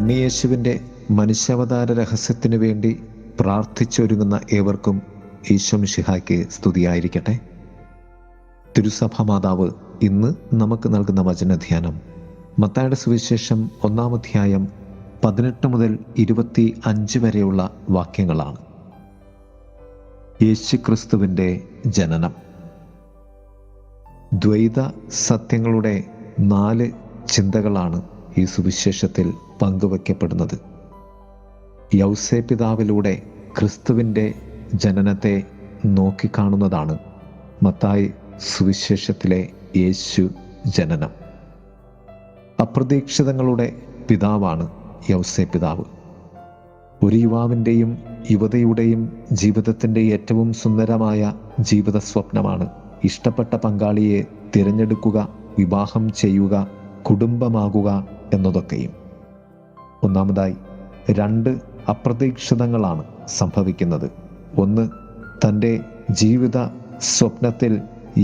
ഉണ്ണിയേശുവിൻ്റെ മനുഷ്യാവതാര രഹസ്യത്തിനു വേണ്ടി പ്രാർത്ഥിച്ചൊരുങ്ങുന്ന ഏവർക്കും ഈശോ മിശിഹായ്ക്ക് സ്തുതിയായിരിക്കട്ടെ. തിരുസഭ മാതാവ് ഇന്ന് നമുക്ക് നൽകുന്ന വചനധ്യാനം മത്തായിയുടെ സുവിശേഷം 1-ാം അധ്യായം 18 മുതൽ 25 വരെയുള്ള വാക്യങ്ങളാണ്. യേശുക്രിസ്തുവിൻ്റെ ജനനം. ദ്വൈത സത്യങ്ങളുടെ 4 ചിന്തകളാണ് ഈ സുവിശേഷത്തിൽ പങ്കുവയ്ക്കപ്പെടുന്നത്. യൗസേപ്പിതാവിലൂടെ ക്രിസ്തുവിൻ്റെ ജനനത്തെ നോക്കിക്കാണുന്നതാണ് മത്തായി സുവിശേഷത്തിലെ യേശു ജനനം. അപ്രതീക്ഷിതങ്ങളുടെ പിതാവാണ് യൗസേപ്പിതാവ്. ഒരു യുവാവിൻ്റെയും യുവതിയുടെയും ജീവിതത്തിൻ്റെ ഏറ്റവും സുന്ദരമായ ജീവിത സ്വപ്നമാണ് ഇഷ്ടപ്പെട്ട പങ്കാളിയെ തിരഞ്ഞെടുക്കുക, വിവാഹം ചെയ്യുക, കുടുംബമാകുക എന്നതൊക്കെയും. ഒന്നാമതായി 2 അപ്രതീക്ഷിതങ്ങളാണ് സംഭവിക്കുന്നത്. ഒന്ന്, തൻ്റെ ജീവിത സ്വപ്നത്തിൽ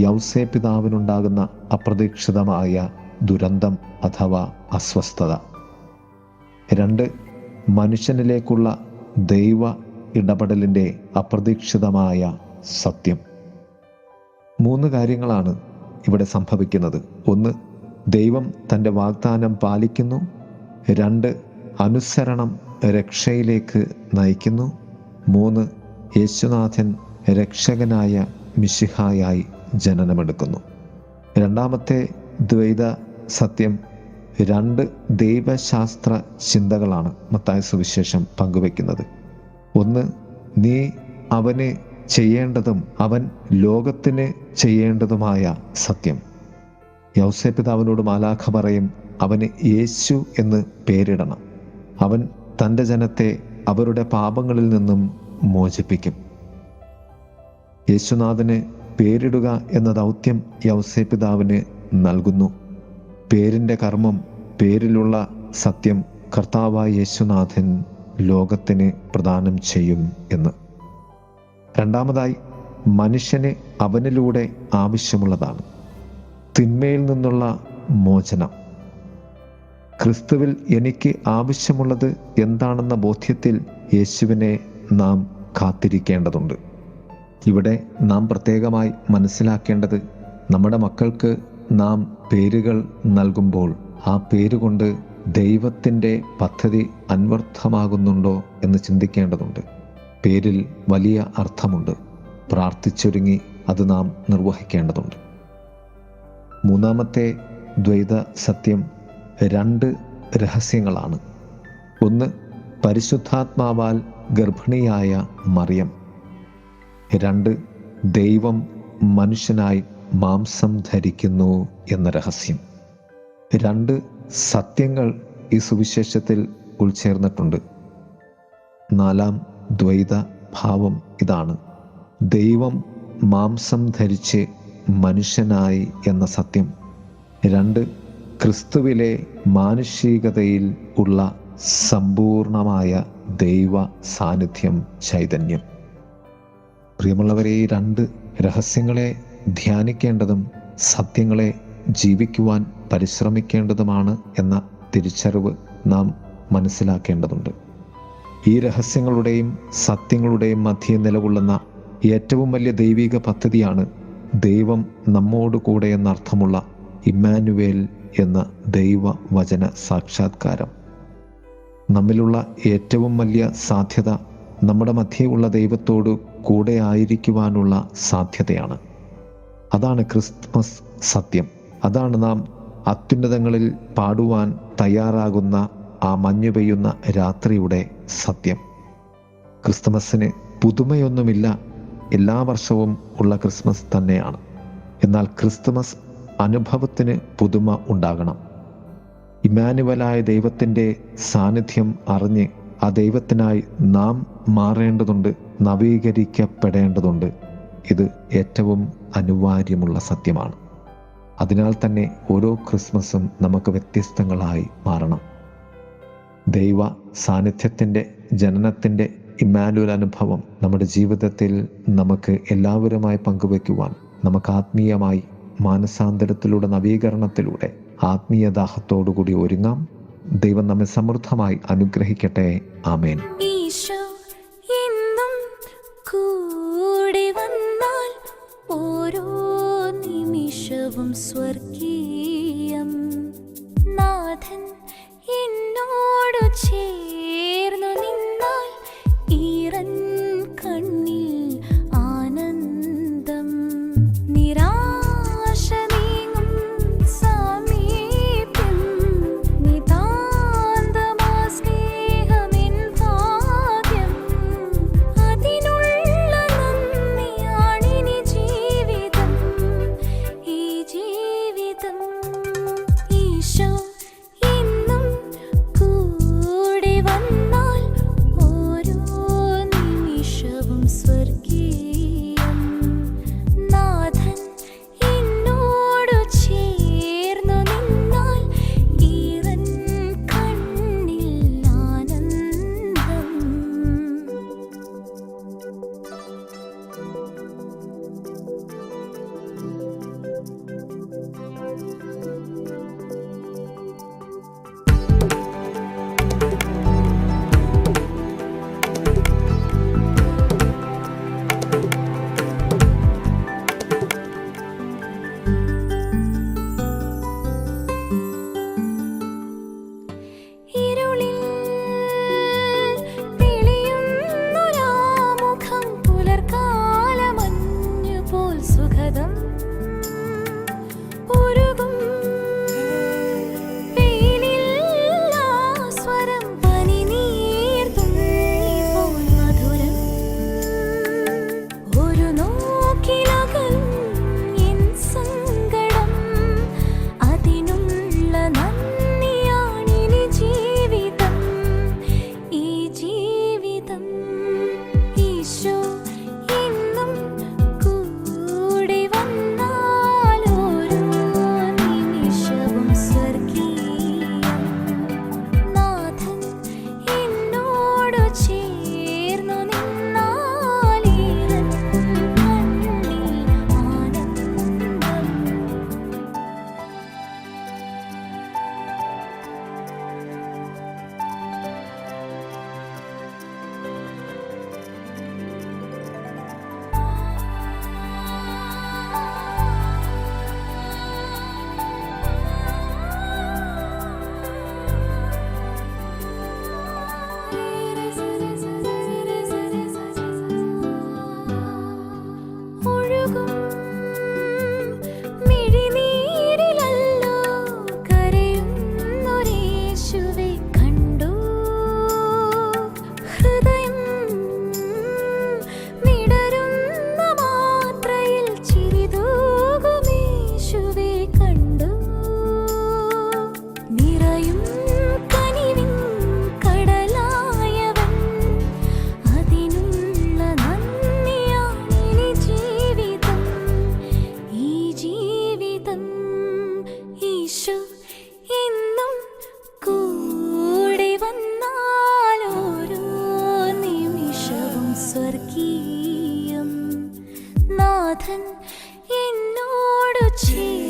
യൗസേപ്പിതാവിനുണ്ടാകുന്ന അപ്രതീക്ഷിതമായ ദുരന്തം അഥവാ അസ്വസ്ഥത. 2, മനുഷ്യനിലേക്കുള്ള ദൈവ ഇടപെടലിൻ്റെ അപ്രതീക്ഷിതമായ സത്യം. 3 കാര്യങ്ങളാണ് ഇവിടെ സംഭവിക്കുന്നത്. 1, ദൈവം തൻ്റെ വാഗ്ദാനം പാലിക്കുന്നു. 2, അനുസരണം രക്ഷയിലേക്ക് നയിക്കുന്നു. 3, യേശുനാഥൻ രക്ഷകനായ മിശിഹായായി ജനനമെടുക്കുന്നു. രണ്ടാമത്തെ ദ്വൈത സത്യം 2 ദൈവശാസ്ത്ര ചിന്തകളാണ് മത്തായി സുവിശേഷം പങ്കുവെക്കുന്നത്. 1, നീ അവന് ചെയ്യേണ്ടതും അവൻ ലോകത്തിന് ചെയ്യേണ്ടതുമായ സത്യം. യൗസേപ്പിതാവിനോട് മാലാഖ പറയും, അവന് യേശു എന്ന് പേരിടണം. അവൻ തൻ്റെ ജനത്തെ അവരുടെ പാപങ്ങളിൽ നിന്നും മോചിപ്പിക്കും. യേശുനാഥന് പേരിടുക എന്ന ദൗത്യം യൗസേപ്പിതാവിന് നൽകുന്നു. പേരിൻ്റെ കർമ്മം, പേരിലുള്ള സത്യം കർത്താവായ യേശുനാഥൻ ലോകത്തിന് പ്രദാനം ചെയ്യും എന്ന്. രണ്ടാമതായി, മനുഷ്യന് അവനിലൂടെ ആവശ്യമുള്ളതാണ് തിന്മയിൽ നിന്നുള്ള മോചനം. ക്രിസ്തുവിൽ എനിക്ക് ആവശ്യമുള്ളത് എന്താണെന്ന ബോധ്യത്തിൽ യേശുവിനെ നാം കാത്തിരിക്കേണ്ടതുണ്ട്. ഇവിടെ നാം പ്രത്യേകമായി മനസ്സിലാക്കേണ്ടത്, നമ്മുടെ മക്കൾക്ക് നാം പേരുകൾ നൽകുമ്പോൾ ആ പേരുകൊണ്ട് ദൈവത്തിൻ്റെ പദ്ധതി അന്വർത്ഥമാകുന്നുണ്ടോ എന്ന് ചിന്തിക്കേണ്ടതുണ്ട്. പേരിൽ വലിയ അർത്ഥമുണ്ട്. പ്രാർത്ഥിച്ചൊരുങ്ങി അത് നാം നിർവഹിക്കേണ്ടതുണ്ട്. മൂന്നാമത്തെ ദ്വൈത സത്യം 2 രഹസ്യങ്ങളാണ്. 1, പരിശുദ്ധാത്മാവാൽ ഗർഭിണിയായ മറിയം. 2, ദൈവം മനുഷ്യനായി മാംസം ധരിക്കുന്നു എന്ന രഹസ്യം. 2 സത്യങ്ങൾ ഈ സുവിശേഷത്തിൽ ഉൾച്ചേർന്നിട്ടുണ്ട്. 4-ാം ദ്വൈത ഭാവം ഇതാണ്: ദൈവം മാംസം ധരിച്ച് മനുഷ്യനായി എന്ന സത്യം. 2, ക്രിസ്തുവിലെ മാനുഷികതയിൽ ഉള്ള സമ്പൂർണമായ ദൈവ സാന്നിധ്യം, ചൈതന്യം. പ്രിയമുള്ളവരെ, ഈ 2 രഹസ്യങ്ങളെ ധ്യാനിക്കേണ്ടതും സത്യങ്ങളെ ജീവിക്കുവാൻ പരിശ്രമിക്കേണ്ടതുമാണ് എന്ന തിരിച്ചറിവ് നാം മനസ്സിലാക്കേണ്ടതുണ്ട്. ഈ രഹസ്യങ്ങളുടെയും സത്യങ്ങളുടെയും മധ്യേ നിലകൊള്ളുന്ന ഏറ്റവും വലിയ ദൈവിക പദ്ധതിയാണ് ദൈവം നമ്മോട് കൂടെ എന്നർത്ഥമുള്ള ഇമ്മാനുവേൽ എന്ന ദൈവവചന സാക്ഷാത്കാരം. നമ്മിലുള്ള ഏറ്റവും വലിയ സാധ്യത നമ്മുടെ മധ്യേ ഉള്ള ദൈവത്തോട് കൂടെ ആയിരിക്കുവാനുള്ള സാധ്യതയാണ്. അതാണ് ക്രിസ്മസ് സത്യം. അതാണ് നാം അത്യുന്നതങ്ങളിൽ പാടുവാൻ തയ്യാറാകുന്ന ആ മഞ്ഞു പെയ്യുന്ന രാത്രിയുടെ സത്യം. ക്രിസ്തുമസിന് പുതുമയൊന്നുമില്ല, എല്ലാ വർഷവും ഉള്ള ക്രിസ്മസ് തന്നെയാണ്. എന്നാൽ ക്രിസ്തുമസ് അനുഭവത്തിന് പുതുമ ഉണ്ടാകണം. ഇമ്മാനുവലായ ദൈവത്തിൻ്റെ സാന്നിധ്യം അറിഞ്ഞ് ആ ദൈവത്തിനായി നാം മാറേണ്ടതുണ്ട്, നവീകരിക്കപ്പെടേണ്ടതുണ്ട്. ഇത് ഏറ്റവും അനിവാര്യമുള്ള സത്യമാണ്. അതിനാൽ തന്നെ ഓരോ ക്രിസ്മസും നമുക്ക് വ്യത്യസ്തങ്ങളായി മാറണം. ദൈവ സാന്നിധ്യത്തിൻ്റെ, ജനനത്തിൻ്റെ ഇമ്മാനുവൽ അനുഭവം നമ്മുടെ ജീവിതത്തിൽ നമുക്ക് എല്ലാവരുമായി പങ്കുവയ്ക്കുവാൻ, നമുക്ക് ആത്മീയമായി മാനസാന്തരത്തിലൂടെ, നവീകരണത്തിലൂടെ ആത്മീയ ദാഹത്തോടുകൂടി ഒരുങ്ങാം. ദൈവം നമ്മെ സമൃദ്ധമായി അനുഗ്രഹിക്കട്ടെ. ആമേൻ. ഈശോ എന്നും കൂടെ വന്നാൽ ഓരോ നിമിഷവും സ്വർഗീയം. നാഥൻ എന്നോടു ചേർന്നു നിന്നാൽ ഈറൻ കണ്ണിൽ ആനന്ദം. നിരാശ നീങ്ങും സാമീപ്യം, നിതാന്തമാ സ്നേഹമെൻ ഭാഗ്യം. അതിനുള്ള നന്ദിയാണിനി ജീവിതം, ഈ ജീവിതം. ഈശോ എന്നും കൂടെ വന്നാൽ ഓരോ നിമിഷവും സ്വർഗീയം. നാഥൻ എന്നോടു ചേർന്നു നിന്നാൽ ഈറൻ കണ്ണിൽ ആനന്ദം. ഇരുളിൽ തെളിയുന്നൊരാമുഖം, പുലർക്കാലമഞ്ഞുപോൽ സുഖദം. ഉരുകും വെയിലിൽ ആ സ്വരം, പനിനീർത്തുള്ളിപോൽ മധുരം. ഒരു നോക്കിലകലും എൻ സങ്കടം, അതിനുള്ള നന്ദിയാണിനി ജീവിതം, ഈ ജീവിതം. ഈശോ എന്നും കൂടെ വന്നാൽ ഓരോ നിമിഷവും സ്വർഗീയം. നാഥൻ എന്നോടു ചേർന്നു നിന്നാൽ ഈറൻ കണ്ണിൽ ആനന്ദം. ഒഴുകും മിഴിനീരിലല്ലോ കരയുന്നൊരേശുവെ കണ്ടു. ഹൃദയം വിടരുന്ന മാത്രയിൽ ചിരിതൂകുമേശുവെ കണ്ടു. നിറയും കനിവിൻ കടലായവൻ, അതിനുള്ള നന്ദിയാണിനി ജീവിതം, ഈ ജീവിതം. ഈശോ എന്നും കൂടെ വന്നാൽ ഓരോ നിമിഷവും സ്വർഗീയം. നാഥൻ എന്നോടു ചേർന്നു